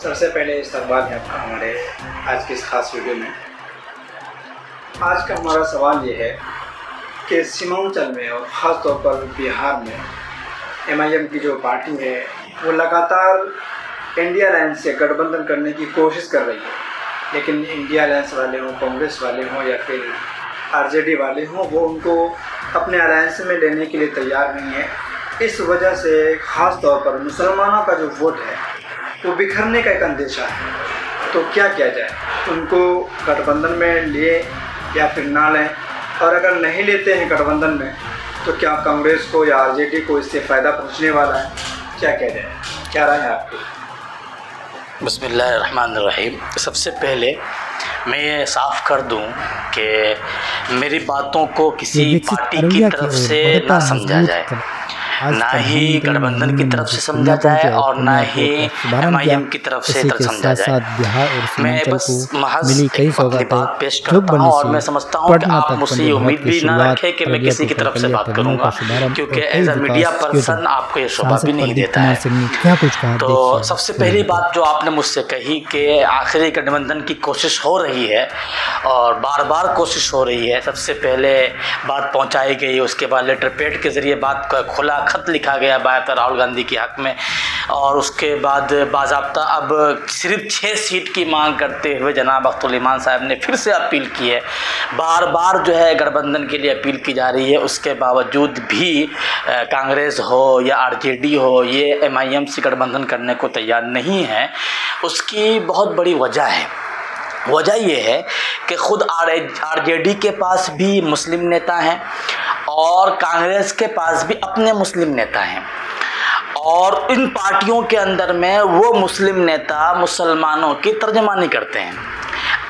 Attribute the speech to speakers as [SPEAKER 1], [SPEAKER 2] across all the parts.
[SPEAKER 1] सबसे पहले इस्तकबाल है आपका हमारे आज की इस खास वीडियो में। आज का हमारा सवाल ये है कि सीमांचल में और ख़ास तौर पर बिहार में MIM की जो पार्टी है वो लगातार इंडिया अलायंस से गठबंधन करने की कोशिश कर रही है, लेकिन इंडिया अलायंस वाले हों, कांग्रेस वाले हों या फिर RJD वाले हों, वो उनको अपने अलायंस में लेने के लिए तैयार नहीं है। इस वजह से ख़ास तौर पर मुसलमानों का जो वोट है वो बिखरने का एक अंदेशा है। तो क्या किया जाए, उनको गठबंधन में लिए या फिर ना लें, और अगर नहीं लेते हैं गठबंधन में तो क्या कांग्रेस को या RJD को इससे फ़ायदा पहुंचने वाला है? क्या किया जाए, क्या राय है आपकी?
[SPEAKER 2] बिस्मिल्लाहिर्रहमानिर्रहीम। सबसे पहले मैं ये साफ़ कर दूं कि मेरी बातों को किसी पार्टी की तरफ से ना समझा जाए, ना ही गठबंधन की तरफ से समझा जाए और ना ही MIM की तरफ से समझा जाए। मैं बस महज अपनी बात पेश करता हूँ और मैं समझता हूँ कि आप मुझसे ये उम्मीद भी ना रखें कि मैं किसी की तरफ से बात करूँगा, क्योंकि एज अ मीडिया पर्सन आपको ये शोभा भी नहीं देता है। तो सबसे पहली बात जो आपने मुझसे कही कि आखिरी गठबंधन की कोशिश हो रही है और बार बार कोशिश हो रही है, सबसे पहले बात पहुँचाई गई, उसके बाद लेटर पैड के ज़रिए बात का खुला खत लिखा गया बात राहुल गांधी के हक़ में, और उसके बाद बाज़ाब्ता अब सिर्फ 6 सीट की मांग करते हुए जनाब अख्तरुल इमान साहब ने फिर से अपील की है। बार बार जो है गठबंधन के लिए अपील की जा रही है, उसके बावजूद भी कांग्रेस हो या RJD हो ये MIM से गठबंधन करने को तैयार नहीं है। उसकी बहुत बड़ी वजह है। वजह ये है कि ख़ुद RJD के पास भी मुस्लिम नेता हैं और कांग्रेस के पास भी अपने मुस्लिम नेता हैं, और इन पार्टियों के अंदर में वो मुस्लिम नेता मुसलमानों की तर्जमानी करते हैं।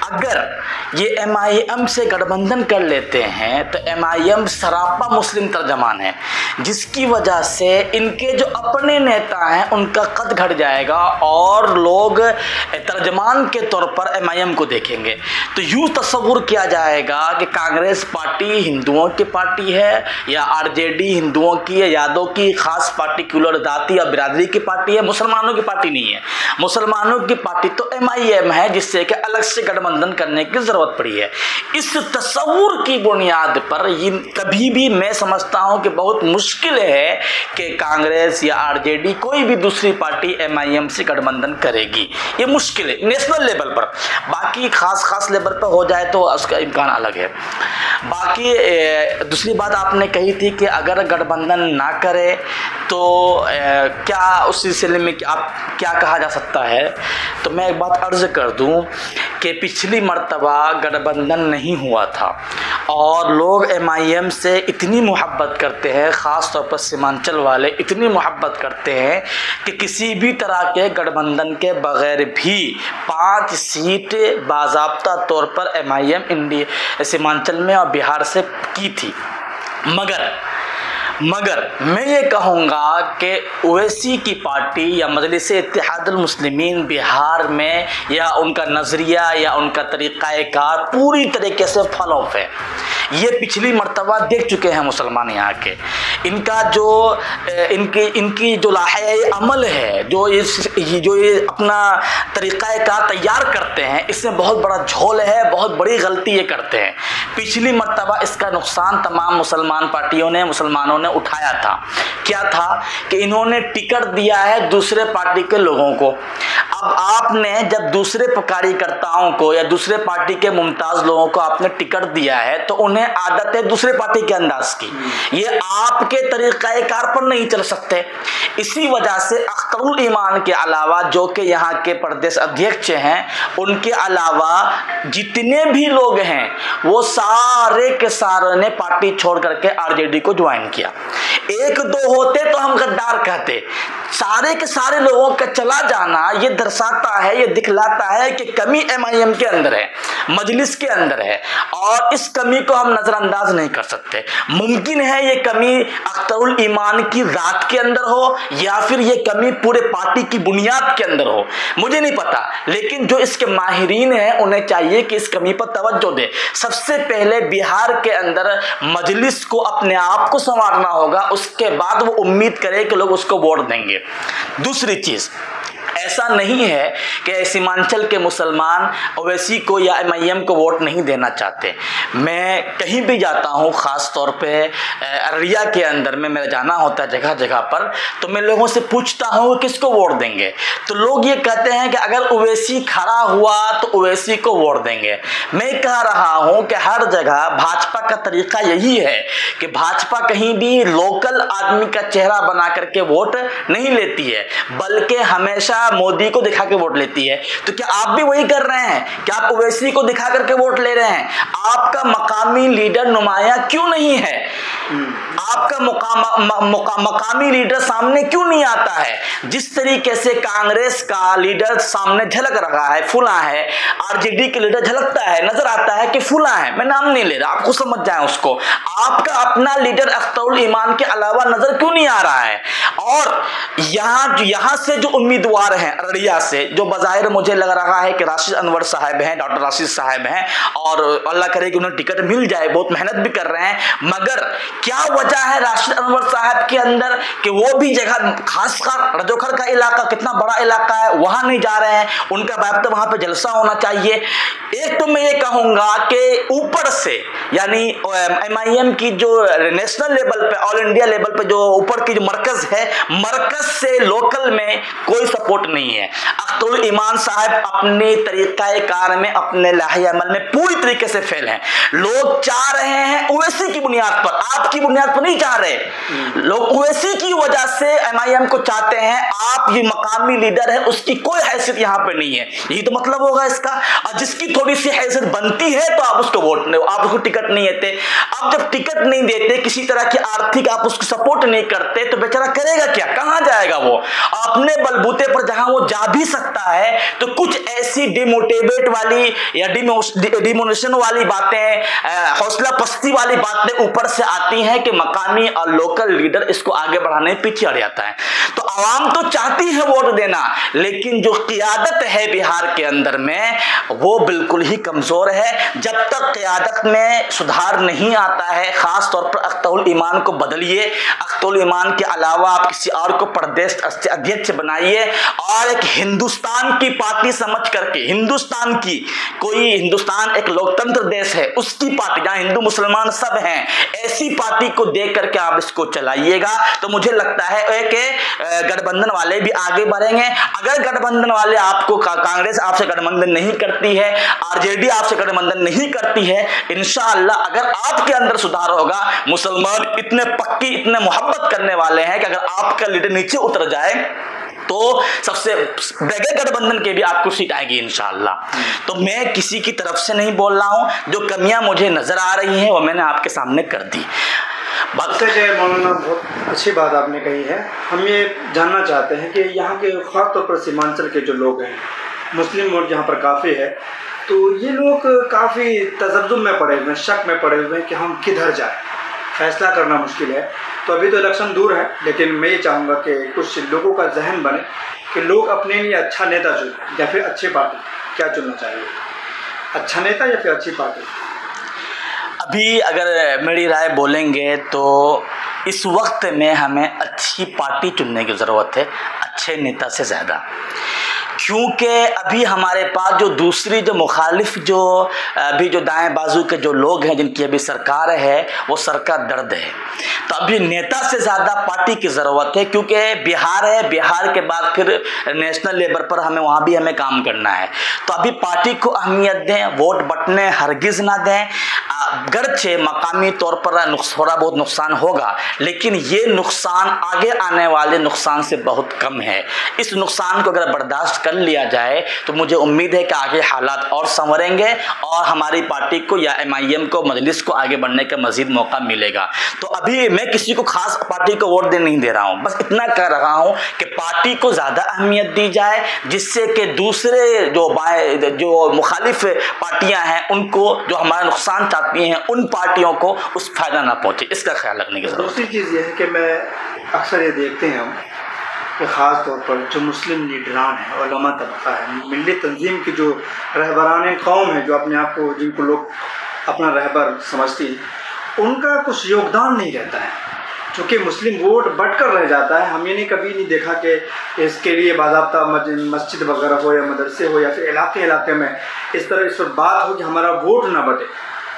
[SPEAKER 2] अगर ये MIM से गठबंधन कर लेते हैं तो MIM सरापा मुस्लिम तर्जमान है, जिसकी वजह से इनके जो अपने नेता हैं उनका कद घट जाएगा और लोग तर्जमान के तौर पर MIM को देखेंगे। तो यूँ तस्वुर किया जाएगा कि कांग्रेस पार्टी हिंदुओं की पार्टी है या RJD हिंदुओं की या यादव की ख़ास पार्टिकुलर जाति या बिरादरी की पार्टी है, मुसलमानों की पार्टी नहीं है। मुसलमानों की पार्टी तो MIM है, जिससे कि अलग से गठबंधन करने की ज़रूरत पड़ी है। इस तस्वुर की बुनियाद पर कभी भी मैं समझता हूं कि बहुत मुश्किल है कि कांग्रेस या RJD कोई भी दूसरी पार्टी MIM से गठबंधन करेगी। ये मुश्किल है नेशनल लेवल पर, बाकी खास लेवल पर हो जाए तो उसका इम्कान अलग है। बाकी दूसरी बात आपने कही थी कि अगर गठबंधन ना करे तो क्या उस सिलसिले में आप क्या कहा जा सकता है, तो मैं एक बात अर्ज़ कर दूं कि पिछली मर्तबा गठबंधन नहीं हुआ था और लोग MIM से इतनी मोहब्बत करते हैं, ख़ास तौर पर सीमांचल वाले इतनी मोहब्बत करते हैं कि किसी भी तरह के गठबंधन के बग़ैर भी 5 सीट बाज़ाब्ता तौर पर MIM इंडिया सीमांचल में और बिहार से की थी। मगर मैं ये कहूँगा कि ओवैसी की पार्टी या मजलिस इत्तेहादुल मुस्लिमीन बिहार में या उनका नज़रिया या उनका तरीक़ाकार पूरी तरीके से फॉल ऑफ है। ये पिछली मर्तबा देख चुके हैं मुसलमान यहाँ के। इनका जो इनकी जो लाहे अमल है, जो ये अपना तरीक़ाकार तैयार करते हैं, इसमें बहुत बड़ा झोल है, बहुत बड़ी गलती ये करते हैं। पिछली मर्तबा इसका नुकसान तमाम मुसलमानों ने उठाया था। क्या था कि इन्होंने टिकट दिया है दूसरे पार्टी के लोगों को। अब आपने जब दूसरे कार्यकर्ताओं को या दूसरे पार्टी के मुमताज़ लोगों को आपने टिकट दिया है तो उन्हें आदत है दूसरे पार्टी के अंदाज की, ये आपके तरीक़ाकार पर नहीं चल सकते। इसी वजह से अख्तरुल ईमान के अलावा जो कि यहाँ के प्रदेश अध्यक्ष हैं, उनके अलावा जितने भी लोग हैं वो सारे के सारे ने पार्टी छोड़ करके RJD को ज्वाइन किया। 1-2 होते तो हम गद्दार कहते, सारे के सारे लोगों का चला जाना ये दर्शाता है, ये दिखलाता है कि कमी MIM के अंदर है, मजलिस के अंदर है, और इस कमी को हम नज़रअंदाज नहीं कर सकते। मुमकिन है ये कमी अख्तरुल ईमान की रात के अंदर हो या फिर ये कमी पूरे पार्टी की बुनियाद के अंदर हो, मुझे नहीं पता, लेकिन जो इसके माहिरीन हैं उन्हें चाहिए कि इस कमी पर तवज्जो दे। सबसे पहले बिहार के अंदर मजलिस को अपने आप को संवारना होगा, उसके बाद वो उम्मीद करे कि लोग उसको वोट देंगे। दूसरी चीज़, ऐसा नहीं है कि सीमांचल के मुसलमान ओवैसी को या MIM को वोट नहीं देना चाहते। मैं कहीं भी जाता हूँ, ख़ास तौर पे अररिया के अंदर में मेरा जाना होता है जगह जगह पर, तो मैं लोगों से पूछता हूँ किसको वोट देंगे, तो लोग ये कहते हैं कि अगर ओवैसी खड़ा हुआ तो ओवैसी को वोट देंगे। मैं कह रहा हूँ कि हर जगह भाजपा का तरीका यही है कि भाजपा कहीं भी लोकल आदमी का चेहरा बना करके वोट नहीं लेती है, बल्कि हमेशा मोदी को दिखा के वोट लेती है। तो क्या आप भी वही कर रहे हैं? क्या आप ओवैसी को दिखा करके वोट ले रहे हैं? आपका मकामी लीडर नुमाया क्यों नहीं है? आपका मकामी लीडर सामने क्यों नहीं आता है? जिस तरीके से कांग्रेस का लीडर सामने झलक रहा है, फुला है, RJD के लीडर झलकता है, नजर आता है कि फुला है, मैं नाम नहीं ले रहा, आपको समझ जाए उसको। आपका अपना लीडर अख्तरुल ईमान के अलावा नजर क्यों नहीं आ रहा है? और यहां से जो उम्मीदवार हैं अररिया से, जो बज़ाहिर मुझे लग रहा है कि राशिद अनवर साहब हैं, डॉक्टर राशिद साहब हैं, और अल्लाह करे कि उन्हें टिकट मिल जाए, बहुत मेहनत भी कर रहे हैं, मगर क्या वजह है राशिद अनवर साहब के अंदर कि वो भी जगह, खासकर रजोखर का इलाका कितना बड़ा इलाका है, वहां नहीं जा रहे हैं? उनका बाप तो वहां पे जलसा होना चाहिए। एक तो मैं ये कहूंगा कि ऊपर से, यानी MIM की जो नेशनल लेवल पे, ऑल इंडिया लेवल पे जो ऊपर की जो मरकज है, मरकज से लोकल में कोई सपोर्ट नहीं है। अख्तरुल ईमान साहब अपने तरीकाए कार में, अपने लाहे अमल में पूरी तरीके से फेल हैं। लोग चाह रहे हैं ओवैसी की बुनियाद पर, आपकी बुनियाद पर नहीं चाह रहे लोग। ओवैसी की वजह से MIM को चाहते हैं। आप ये मकामी लीडर है, उसकी कोई हैसियत यहाँ पे नहीं है, यही तो मतलब होगा इसका। और जिसकी थोड़ी सी हैसियत बनती है तो आप उसको वोट नहीं, आप उसको टिकट नहीं देते। अब जब टिकट नहीं देते, किसी तरह की आर्थिक आप उसको सपोर्ट नहीं करते, तो बेचारा करेगा क्या? कहां जाएगा वो? अपने बलबूते पर जहां वो जा भी सकता है, तो कुछ ऐसी डिमोटिवेट वाली या डिमोनेशन वाली बातें, हौसला पस्ती वाली बातें ऊपर से आती हैं कि मकामी और लोकल लीडर इसको आगे बढ़ाने पीछे हट जाता है। तो आवाम तो चाहती है वोट देना, लेकिन जो क़ियादत है बिहार के अंदर में, वो बिल्कुल ही कमजोर है। जब तक क़ियादत में सुधार नहीं आता है, खास तौर पर अख्तरुल ईमान को बदलिए, अख्तरुल ईमान के अलावा आप किसी और को प्रदेश अध्यक्ष बनाइए, और एक हिंदुस्तान की पार्टी समझ करके, हिंदुस्तान की, कोई हिंदुस्तान एक लोकतंत्र देश है, उसकी पार्टी जहां हिंदू मुसलमान सब हैं, ऐसी पार्टी को देख करके आप इसको चलाइएगा। तो मुझे लगता है कि गठबंधन वाले भी आगे बढ़ेंगे। अगर गठबंधन वाले आपको, कांग्रेस आपसे गठबंधन नहीं करती है, RJD आपसे गठबंधन नहीं करती है, इंशाअल्लाह अगर आपके अंदर सुधार होगा, मुसलमान इतने पक्की, इतने मोहब्बत करने वाले हैं कि अगर आपका लीडर नीचे उतर जाए तो सबसे बगैर गठबंधन के भी आपको सीट आएगी इंशाअल्लाह। तो मैं किसी की तरफ से नहीं बोल रहा हूं, जो कमियां मुझे नजर आ रही हैं वो मैंने आपके सामने कर दी।
[SPEAKER 1] मौलाना, बहुत अच्छी बात आपने कही है। हम ये जानना चाहते हैं कि यहाँ के खास तौर पर सीमांचल के जो लोग हैं, मुस्लिम वोट यहाँ पर काफ़ी है, तो ये लोग काफ़ी तजब्जुब में पड़े हुए हैं, शक में पड़े हुए हैं कि हम किधर जाएं, फैसला करना मुश्किल है। तो अभी तो इलेक्शन दूर है, लेकिन मैं ये चाहूँगा कि कुछ लोगों का जहन बने कि लोग अपने लिए अच्छा नेता चुनें या फिर अच्छी पार्टी। क्या चुनना चाहिए, अच्छा नेता या फिर अच्छी पार्टी?
[SPEAKER 2] अभी अगर मेरी राय बोलेंगे तो इस वक्त में हमें अच्छी पार्टी चुनने की ज़रूरत है, अच्छे नेता से ज़्यादा। क्योंकि अभी हमारे पास जो दूसरी, जो मुखालिफ, जो अभी जो दाएं बाजू के जो लोग हैं, जिनकी अभी सरकार है, वो सरकार दर्द है। तो अभी नेता से ज़्यादा पार्टी की ज़रूरत है, क्योंकि बिहार है, बिहार के बाद फिर नेशनल लेवल पर हमें वहाँ भी हमें काम करना है। तो अभी पार्टी को अहमियत दें, वोट बटने हरगिज़ ना दें। गरचे मकामी तौर पर थोड़ा बहुत नुकसान होगा, लेकिन ये नुकसान आगे आने वाले नुकसान से बहुत कम है। इस नुकसान को अगर बर्दाश्त कर लिया जाए तो मुझे उम्मीद है कि आगे हालात और संवरेंगे और हमारी पार्टी को या MIM को, मजलिस को आगे बढ़ने का मजीद मौका मिलेगा। तो अभी मैं किसी को खास पार्टी को वोट देने नहीं दे रहा हूँ, बस इतना कह रहा हूँ कि पार्टी को ज़्यादा अहमियत दी जाए, जिससे कि दूसरे जो मुखालिफ पार्टियाँ हैं, उनको, जो हमारा नुकसान चाहती हैं, उन पार्टियों को उस फायदा ना पहुँचे, इसका ख्याल रखने की जरूरत है।
[SPEAKER 1] दूसरी चीज़ ये है कि मैं अक्सर ये देखते हैं हम कि ख़ास तौर पर जो मुस्लिम लीडरान हैं, उलमा तबका है, मिल्ली तंजीम की जो रहबरान कौम है, जो अपने आप को, जिनको लोग अपना रहबर समझती हैं, उनका कुछ योगदान नहीं रहता है। चूँकि मुस्लिम वोट बंटकर रह जाता है, हम ये नहीं कभी नहीं देखा कि इसके लिए बाज़ाब्ता मस्जिद वगैरह हो या मदरसे हो या फिर इलाके में इस पर बात हो कि हमारा वोट ना बटे।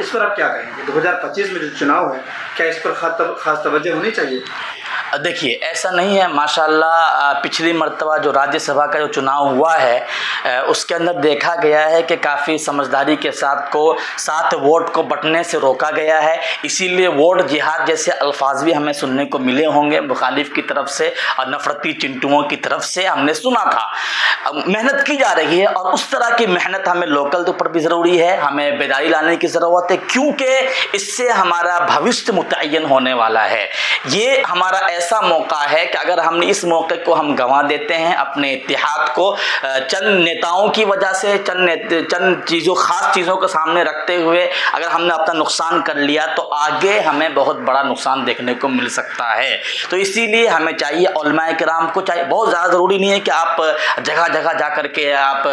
[SPEAKER 1] इस पर आप क्या कहेंगे? 2025 में जो चुनाव है, क्या इस पर खास तवज्जो होनी चाहिए?
[SPEAKER 2] देखिए, ऐसा नहीं है। माशाल्लाह पिछली मर्तबा जो राज्यसभा का जो चुनाव हुआ है उसके अंदर देखा गया है कि काफ़ी समझदारी के साथ वोट को बंटने से रोका गया है। इसीलिए वोट जिहाद जैसे अल्फाज भी हमें सुनने को मिले होंगे मुखालिफ की तरफ से और नफरती चिंटुओं की तरफ से, हमने सुना था। मेहनत की जा रही है और उस तरह की मेहनत हमें लोकल तो पर भी ज़रूरी है, हमें बेदारी लाने की ज़रूरत है, क्योंकि इससे हमारा भविष्य मुतय्यन होने वाला है। ये हमारा ऐसा मौका है कि अगर हमने इस मौके को हम गंवा देते हैं, अपने इत्तेहाद को चंद नेताओं की वजह से, चंद चीज़ों खास चीज़ों को सामने रखते हुए अगर हमने अपना नुकसान कर लिया तो आगे हमें बहुत बड़ा नुकसान देखने को मिल सकता है। तो इसीलिए हमें चाहिए, उलमाए किराम को चाहिए, बहुत ज़्यादा ज़रूरी नहीं है कि आप जगह जगह जा कर के आप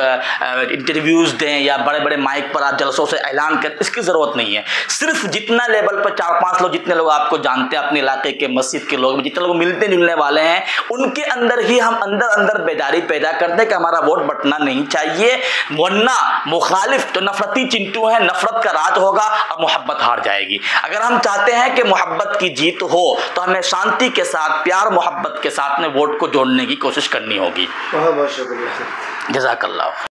[SPEAKER 2] इंटरव्यूज़ दें या बड़े बड़े माइक पर आप जलसों से ऐलान करें, इसकी ज़रूरत नहीं है। सिर्फ जितना लेवल पर 4-5 लोग, जितने लोग आपको जानते हैं, अपने इलाके के मस्जिद के लोग, जितने लोग मिलते जुलने वाले हैं, उनके अंदर ही हम अंदर बेदारी पैदा कर दें कि हमारा वोट बंटना नहीं चाहिए, वरना मुखालिफ जो नफरती चिंटू हैं, नफरत का राज होगा और मोहब्बत हार जाएगी। अगर हम चाहते हैं कि मोहब्बत की जीत हो तो हमें शांति के साथ, प्यार मोहब्बत के साथ में वोट को जोड़ने की कोशिश करनी होगी।
[SPEAKER 1] बहुत बहुत शुक्रिया।
[SPEAKER 2] जज़ाकल्लाह।